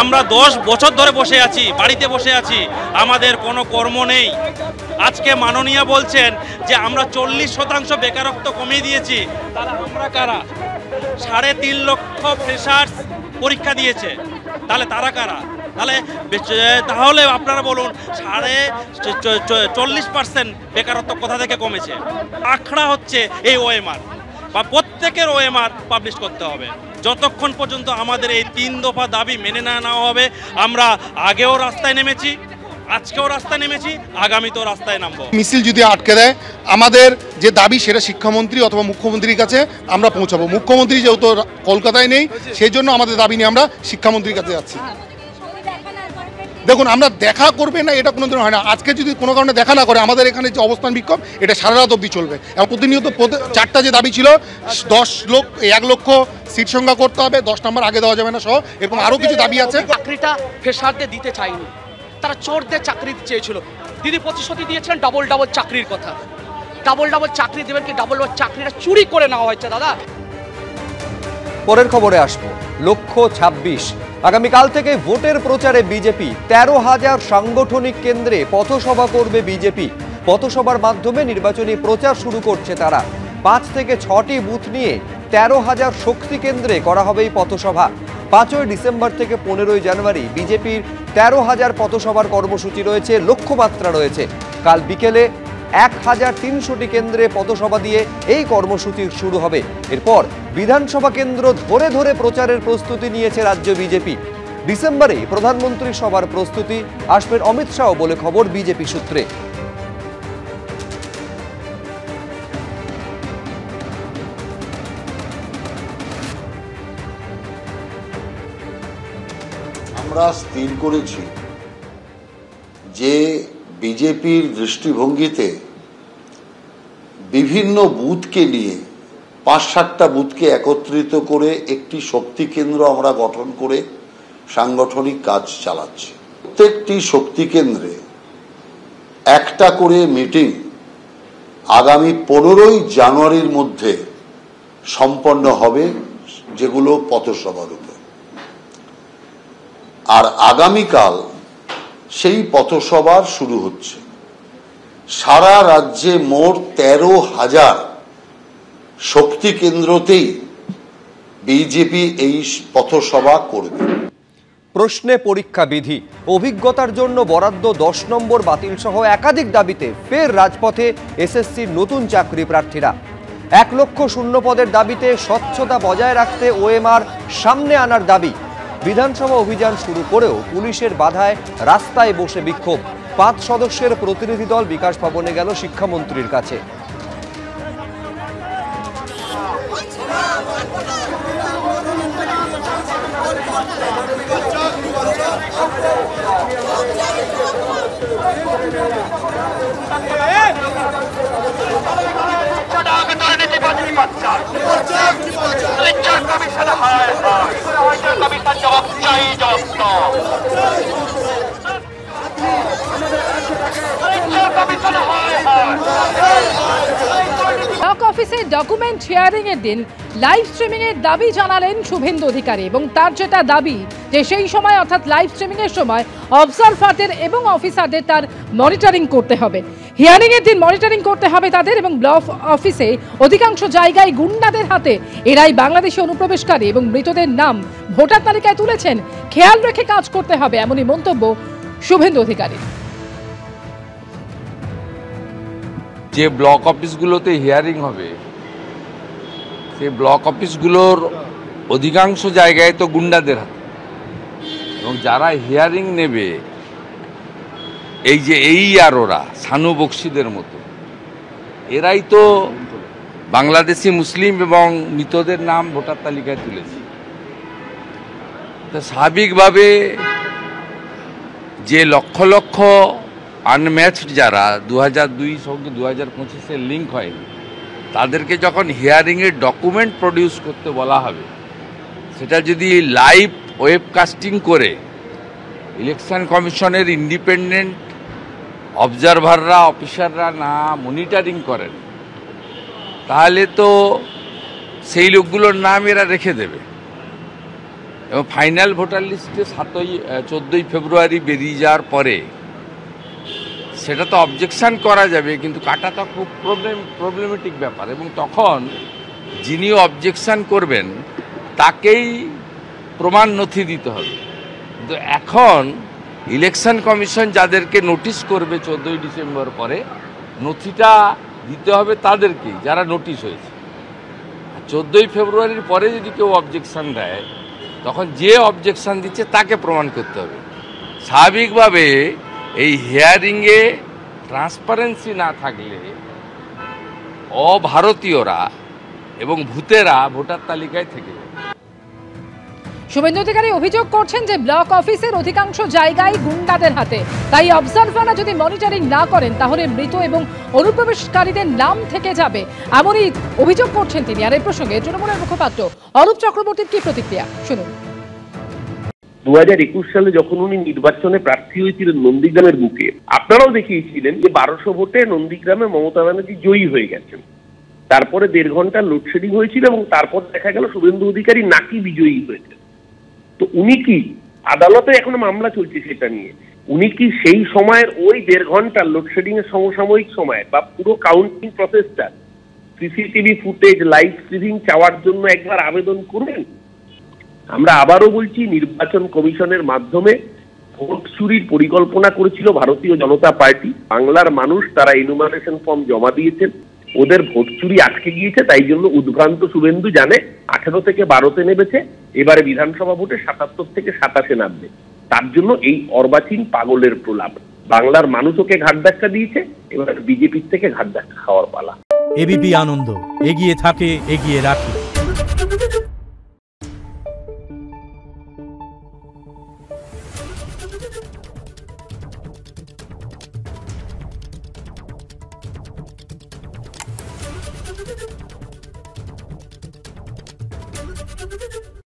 আমরা 10 বছর ধরে বসে আছি, বাড়িতে বসে আছি, আমাদের কোনো কর্ম নেই। আজকে মাননীয় বলছেন যে আমরা 40% বেকারত্ব কমিয়ে দিয়েছি। তাহলে আমরা কারা? 3.5 লক্ষ ফ্রেশার্স পরীক্ষা দিয়েছে, তাহলে তারা কারা? তাহলে আপনারা বলুন 40% বেকারত্ব কোথা থেকে কমেছে? আখড়া হচ্ছে এই ওএমআর, বা প্রত্যেকের ওএমআর পাবলিশ করতে হবে। যতক্ষণ পর্যন্ত আমাদের এই 3 দফা দাবি মেনে না নেওয়া হবে, আমরা আগেও রাস্তায় নেমেছি, আজকেও রাস্তায় নেমেছি, আগামীতেও রাস্তায় নামবো। মিছিল যদি আটকে দেয়, আমাদের যে দাবি সেটা শিক্ষামন্ত্রী অথবা মুখ্যমন্ত্রীর কাছে আমরা পৌঁছাবো। মুখ্যমন্ত্রী যেহেতু কলকাতায় নেই, সেই জন্য আমাদের দাবি নিয়ে আমরা শিক্ষামন্ত্রীর কাছে যাচ্ছি। দেখুন, আমরা দেখা করবে না এটা কোনোদিন হয় না। আজকে যদি কোনো কারণে দেখা না করে, আমাদের এখানে যে অবস্থান বিক্ষোভ এটা সারা রাত অবধি চলবে। এবং প্রতিনিয়ত 4টা যে দাবি ছিল, 1 লক্ষ সিট সংখ্যা করতে হবে, 10 নম্বর আগে দেওয়া যাবে না সহ এরকম আরও কিছু দাবি আছে। চাকরিটা ফ্রেশারদের দিতে চাইনি, তারা চোরদের চাকরি চেয়েছিল। দিদি প্রতিশ্রুতি দিয়েছিলেন ডাবল চাকরির কথা। ডাবল চাকরি দেবেন কি? ডাবল চাকরিটা চুরি করে নেওয়া হচ্ছে দাদা। পরের খবরে আসবো। লক্ষ্য 26। আগামীকাল থেকে ভোটের প্রচারে বিজেপি 13,000 সাংগঠনিক কেন্দ্রে পথসভা করবে বিজেপি। পথসভার মাধ্যমে নির্বাচনী প্রচার শুরু করছে তারা। 5 থেকে 6টি বুথ নিয়ে 13,000 শক্তি কেন্দ্রে করা হবে এই পথসভা। 5ই ডিসেম্বর থেকে 15ই জানুয়ারি বিজেপির 13,000 পথসভার কর্মসূচি রয়েছে, লক্ষ্যমাত্রা রয়েছে। কাল বিকেলে 1,300টি কেন্দ্রে পথসভা দিয়ে এই কর্মসূচি শুরু হবে। এরপর বিধানসভা কেন্দ্র ধরে ধরে প্রচারের প্রস্তুতি নিয়েছে রাজ্য বিজেপি। ডিসেম্বরে প্রধানমন্ত্রী সভার প্রস্তুতি, আসবেন অমিত শাহ বলে খবর বিজেপি সূত্রে। আমরা স্থির করেছি যে বিজেপির দৃষ্টিভঙ্গিতে বিভিন্ন বুথকে নিয়ে 5-7টা বুথকে একত্রিত করে একটি শক্তি কেন্দ্র আমরা গঠন করে সাংগঠনিক কাজ চালাচ্ছি। প্রত্যেকটি শক্তি কেন্দ্রে একটা করে মিটিং আগামী 15ই জানুয়ারির মধ্যে সম্পন্ন হবে, যেগুলো পথসভা রূপে। আর আগামীকাল সেই পথসভার শুরু হচ্ছে। সারা রাজ্যে মোট 13,000 শক্তি কেন্দ্রতেই বিজেপি এই পথসভা করবে। প্রশ্নে পরীক্ষা বিধি, অভিজ্ঞতার জন্য বরাদ্দ 10 নম্বর বাতিল সহ একাধিক দাবিতে ফের রাজপথে এসএসসির নতুন চাকরি প্রার্থীরা। 1 লক্ষ শূন্য পদের দাবিতে স্বচ্ছতা বজায় রাখতে ওএমআর সামনে আনার দাবি। বিধানসভা অভিযান শুরু করেও পুলিশের বাধায় রাস্তায় বসে বিক্ষোভ। 5 সদস্যের প্রতিনিধি দল বিকাশ ভবনে গেল শিক্ষামন্ত্রীর কাছে। ব্লক অফিসে ডকুমেন্ট হিয়ারিং এর দিন লাইভ স্ট্রিমিং এর দাবি জানালেন শুভেন্দু অধিকারী, এবং তার যেটা দাবি যে সেই সময় অর্থাৎ লাইভ স্ট্রিমিং এর সময় অবজারভারদের এবং অফিসারদের তার মনিটরিং করতে হবে। হিয়ারিং এর দিন মনিটরিং করতে হবে তাদের, এবং ব্লক অফিসে অধিকাংশ জায়গায় গুন্ডাদের হাতে। এরাই বাংলাদেশি অনুপ্রবেশকারী এবং মৃতদের নাম ভোটার তালিকায় তুলেছেন। খেয়াল রেখে কাজ করতে হবে, এমনই মন্তব্য শুভেন্দু অধিকারী। যে ব্লক অফিসগুলোতে হিয়ারিং হবে, সেই ব্লক অফিসগুলোর অধিকাংশ জায়গায় তো গুন্ডাদের হাতে, এবং যারা হিয়ারিং নেবে এই আর ওরা সানু বক্সিদের মতো, এরাই তো বাংলাদেশি মুসলিম এবং মৃতদের নাম ভোটার তালিকায় তুলেছে। তো স্বাভাবিকভাবে যে লক্ষ লক্ষ আনম্যাচড যারা 2002 সঙ্গে 2025-এর লিঙ্ক হয়নি, তাদেরকে যখন হিয়ারিংয়ের ডকুমেন্ট প্রডিউস করতে বলা হবে, সেটা যদি লাইভ ওয়েবকাস্টিং করে ইলেকশন কমিশনের ইন্ডিপেন্ডেন্ট অবজারভাররা, অফিসাররা না মনিটরিং করেন, তাহলে তো সেই লোকগুলোর নাম এরা রেখে দেবে। এবং ফাইনাল ভোটার লিস্টে 14ই ফেব্রুয়ারি বেরিয়ে যাওয়ার পরে সেটা তো অবজেকশান করা যাবে, কিন্তু কাটাটা খুব প্রবলেমেটিক ব্যাপার, এবং তখন যিনি অবজেকশান করবেন তাকেই প্রমাণ নথি দিতে হবে। কিন্তু এখন ইলেকশন কমিশন যাদেরকে নোটিশ করবে 14ই ডিসেম্বর পরে, নথিটা দিতে হবে তাদেরকেই যারা নোটিশ হয়েছে। 14ই ফেব্রুয়ারির পরে যদি কেউ অবজেকশান দেয়, তখন যে অবজেকশান দিচ্ছে তাকে প্রমাণ করতে হবে। স্বাভাবিকভাবে এই হিয়ারিংয়ে ট্রান্সপারেন্সি না থাকলে অভারতীয়রা এবং ভূতেরা ভোটার তালিকায় থেকে যায়। শুভেন্দু অধিকারী অভিযোগ করছেন যে ব্লক অফিসের অধিকাংশ জায়গায় গুন্ডাদের হাতে, তাই অবজারভাররা যদি মনিটরিং না করেন তাহলে মৃত এবং অনুপ্রবেশকারীদের নাম থেকে যাবে, এমনই অভিযোগ করছেন তিনি। আর এই প্রসঙ্গে তৃণমূলের মুখপাত্র অরূপ চক্রবর্তীর কি প্রতিক্রিয়া শুনুন। 2021 সালে যখন উনি নির্বাচনে প্রার্থী হয়েছিলেন নন্দীগ্রামের বুকে, আপনারাও দেখিয়েছিলেন যে 1200 ভোটে নন্দীগ্রামে মমতা ব্যানার্জি জয়ী হয়ে গেছেন। তারপরে 1.5 ঘন্টা লোডশেডিং হয়েছিল এবং তারপর দেখা গেল শুভেন্দু অধিকারী নাকি বিজয়ী হয়েছে। তো উনি কি, আদালতে এখনো মামলা চলছে সেটা নিয়ে, উনি কি সেই সময়ের ওই 1.5 ঘন্টার লোডশেডিং এর সমসাময়িক সময় বা পুরো কাউন্টিং প্রসেসটা সিসিটিভি ফুটেজ লাইভ স্ট্রিমিং চাওয়ার জন্য একবার আবেদন করবেন? আমরা আবারও বলছি, নির্বাচন কমিশনের মাধ্যমে ভোট চুরির পরিকল্পনা করেছিল ভারতীয় জনতা পার্টি। বাংলার মানুষ তারা এনুমারেশন ফর্ম জমা দিয়েছেন, ওদের ভোট চুরি আটকে গিয়েছে, তাই জন্য উদ্ভ্রান্ত শুভেন্দু জানে 18 থেকে 12তে নেমেছে, এবারে বিধানসভা ভোটে 77 থেকে 27-এ নামবে। তার জন্য এই অর্বাচীন পাগলের প্রলাপ। বাংলার মানুষ ওকে ঘাট ধাক্কা দিয়েছে, এবার বিজেপির থেকে ঘাট ধাক্কা খাওয়ার পালা। এবিপি আনন্দ, এগিয়ে থাকে, এগিয়ে রাখে। Thank you.